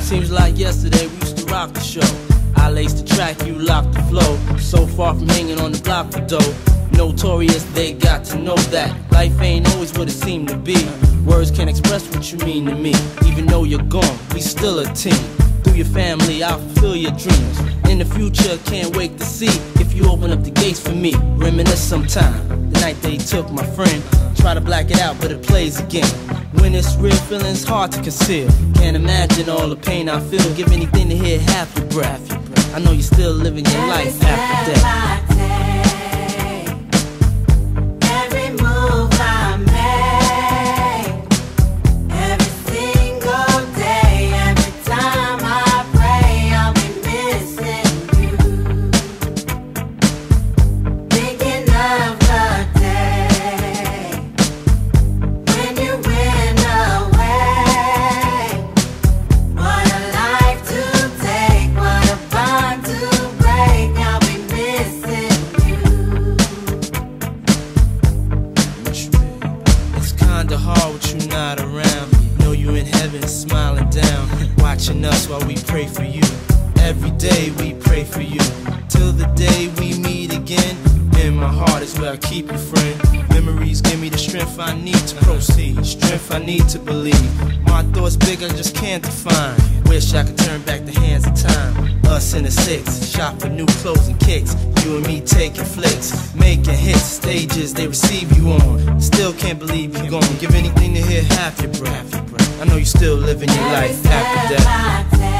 Seems like yesterday we used to rock the show. I laced the track, you locked the flow. So far from hanging on the block for dough. Notorious, they got to know that life ain't always what it seemed to be. Words can't express what you mean to me. Even though you're gone, we still a team. Through your family, I'll fulfill your dreams. In the future, can't wait to see if you open up the gates for me. Reminisce sometime, the night they took my friend. Try to black it out, but it plays again. When it's real, feeling's hard to conceal. Can't imagine all the pain I feel. Give anything to hear half your breath. I know you're still living your life after death. Hard with you not around. Know you in heaven smiling down, watching us while we pray for you. Every day we pray for you, till the day we meet again. In my heart is where I keep you, friend. Memories give me the strength I need to proceed, strength I need to believe. My thoughts big, I just can't define. Wish I could turn back the hands of time. Us in the six, shop for new clothes and kicks. You and me taking flicks, making hits, stages they receive you on. Still can't believe you're gone. Give anything to hear half your breath. I know you still living your life after death.